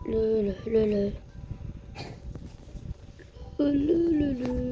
Le, le, le. Le, le, le, le.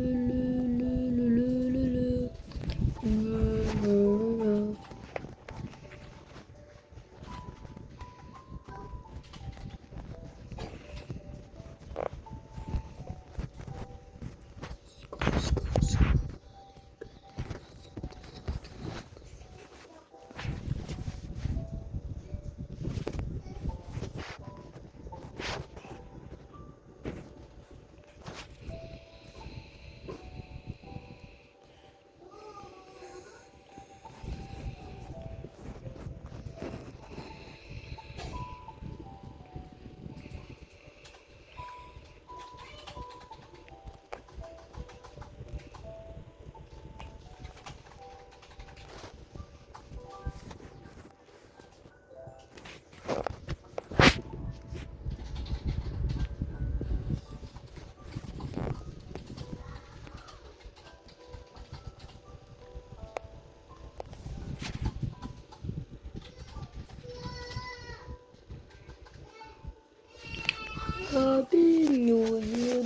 Happy New Year,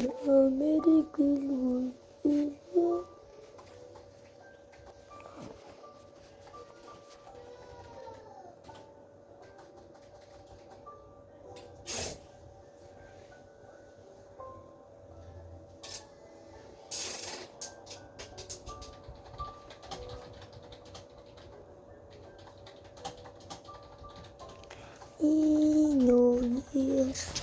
Merry Christmas. New Year's.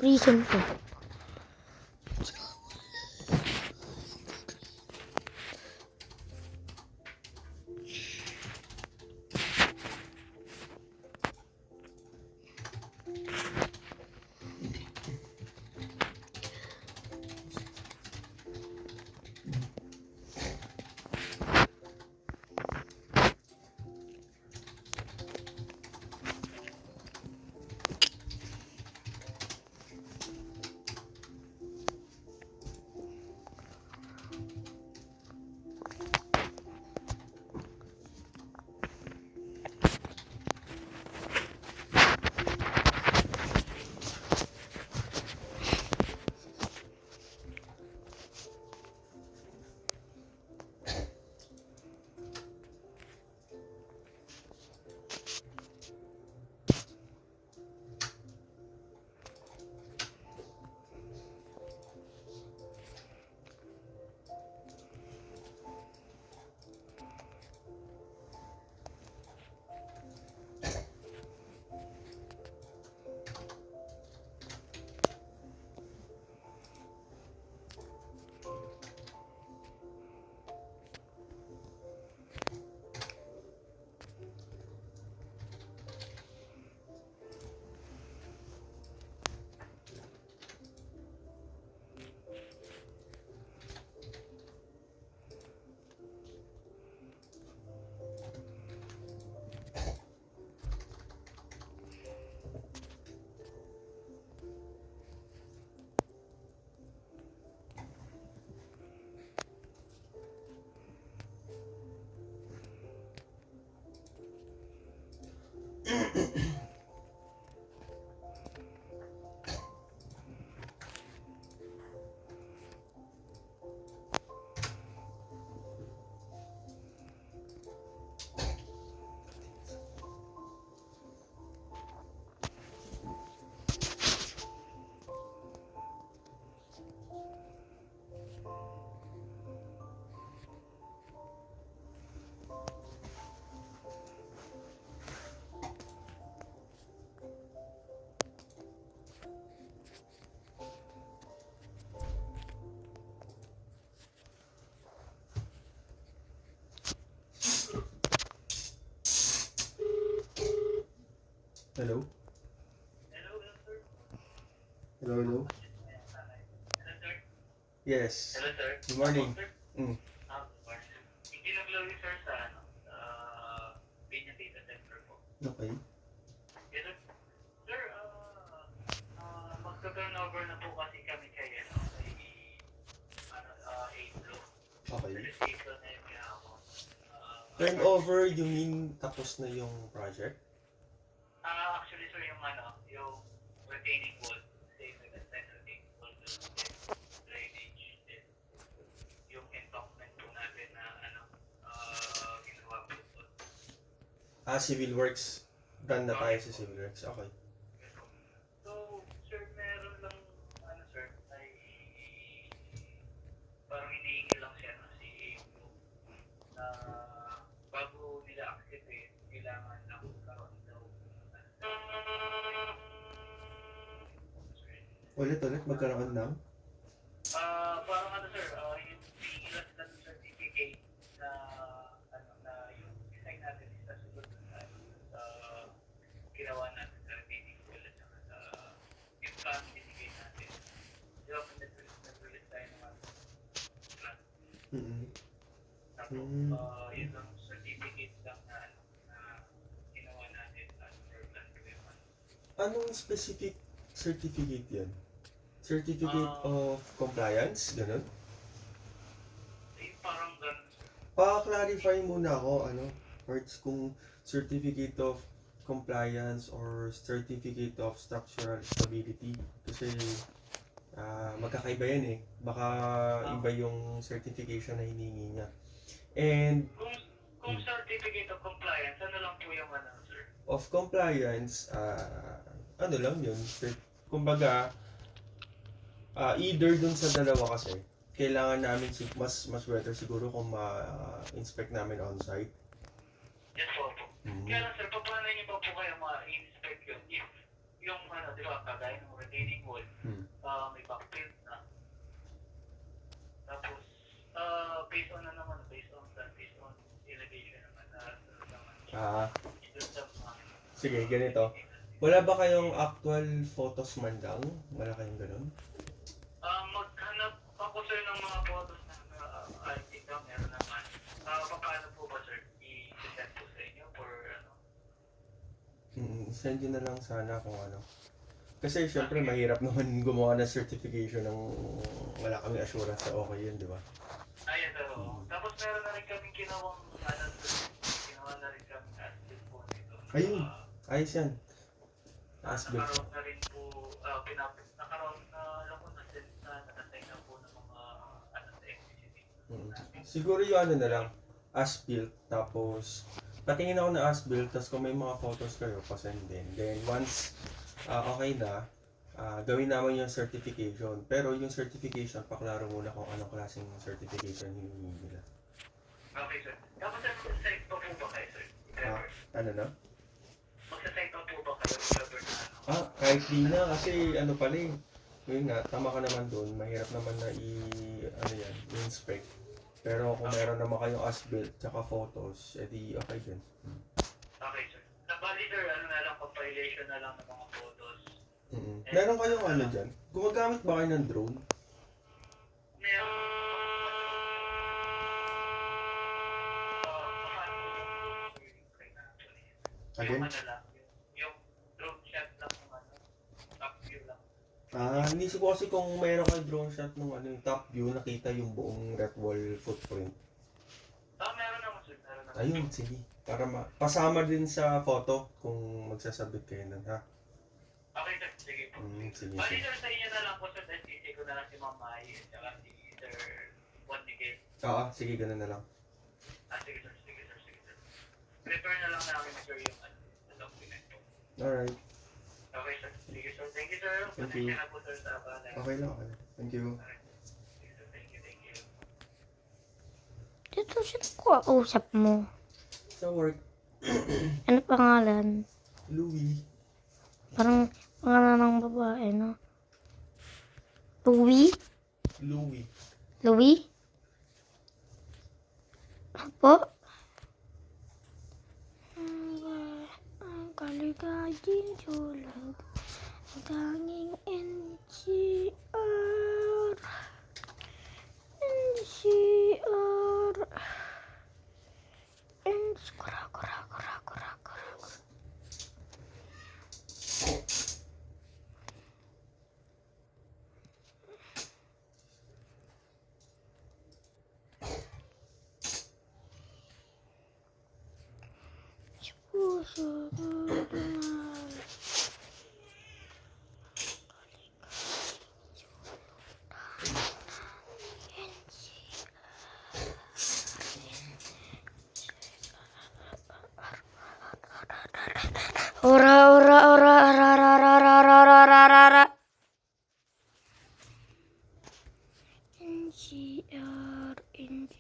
Prison po. Hello? Hello, hello? Yes. Hello, sir. Good morning. Sir, Mm. good morning. Hindi nag-load sir sa Pinya Data Center po. Okay. Yes, sir. Sir, magka-turnover na po kasi kami kay, April. Okay. April na yung ginagawa. Turnover, you mean tapos na yung project? Actually, sir, yung retaining wall. Say, retaining wall, drainage, then yung embankment po natin na, ginawa po po. Civil works. Done na tayo sa civil works. Okay. So, sir, meron lang, sir, ay parang hinihingi lang siya si April na bago nila activate, kailangan lang karoon daw. Ulit, magkaroon ng? Parang sir, yung hinihingi lang sila ng certificate na, na yung design natin is nasunod sa ginawa natin sa retaining wall at saka sa yung plan binigay natin. Di ba, nag-release tayo ng plan. Mm-hmm. Tapos, yun ang certificate lang na ginawa natin as per plan ko yung Anong specific certificate yan? Certificate of compliance? Ganun? parang ganun. Pa-clarify muna ako, parts kung certificate of compliance or certificate of structural stability. Kasi magkakaiba yan eh. Baka iba yung certification na hiningi niya. And Kung certificate of compliance, ano lang po yung sir? of compliance, ano lang yun. Kumbaga, either dun sa dalawa kasi, kailangan namin mas better siguro kung ma-inspect namin on-site. Yes po. Kaya lang sir, paano niyo pa po kayo ma-inspect yun? If yung di ba, kagaya ng retaining wall, may backfill na. Tapos, based on elevation naman Sige, ganito. Wala ba kayong actual photos man lang? Wala kayong ganun? Maghanap ako sir ng mga photos na I think meron naman. Paano po ba sir? I-send po sa inyo or Send nyo na lang sana kung ano. Kasi syempre mahirap naman gumawa ng certification ng wala kami assurance na okay yun, di ba? Ayan daw. Tapos meron na rin kami ginawang ginawa na rin kami as-built po nito. Ayun, ayos yan. As-built. Nakaroon na rin po, nakaroon na, alam ko na natatay na po ng mga sa XCCT. Siguro yung ano na lang, as-built, tapos patingin ako na as-built, tapos kung may mga photos kayo, pasend din. Then once okay na, gawin naman yung certification. Pero yung certification, paklaro muna kung anong klaseng certification hiningi nila. Okay sir. Tapos sir, magsasite pa po ba kayo sir? Ano na? Magsasite pa po ba kayo cover na Kahit di na kasi ano pala eh. Yun nga, tama ka naman doon. Mahirap naman na i-inspect. Pero kung meron naman kayong as-built tsaka photos, edi okay din. Okay sir. Nabali sir, na lang, compilation na lang ng mga photos. Meron kayong ano dyan? Gumagamit ba kayo ng drone? Again? Yung drone shot lang ng top view lang. Inisip ko kasi kung mayroon kayo drone shot ng yung top view, nakita yung buong red wall footprint. Meron naman sir. Ayun, sige. Para pasama din sa photo kung magsasabit kayo nun, ha? Okay sir, sige po. Sige. Bali sir, sa inyo na lang po sir, SCC ko na lang si Ma'am Mai at saka si Sir Juan Miguel. Sige, ganun na lang. Sige sir. Prepare na lang namin sir yung document po. Alright. Okay sir, sige sir. Thank you sir. Thank you. Pasensya na po sir sa abala. Okay lang. Thank you. Sige sir, thank you. Dito siya kausap mo. Sa work, Ano pangalan? Louie. Parang pangalan ng babae, no? Louie? Louie. Louie? Apo? kaligayang sulat ang tanging NCR. NCR. Kura, kura, kura, kura, kura, kura. Puso tutunay. Ora, ora, ora, ora, ora, ora, ora, ora, ora, ora, ora. NCR, NCR.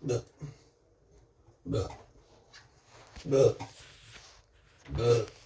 Buh. Buh. Buh. Buh.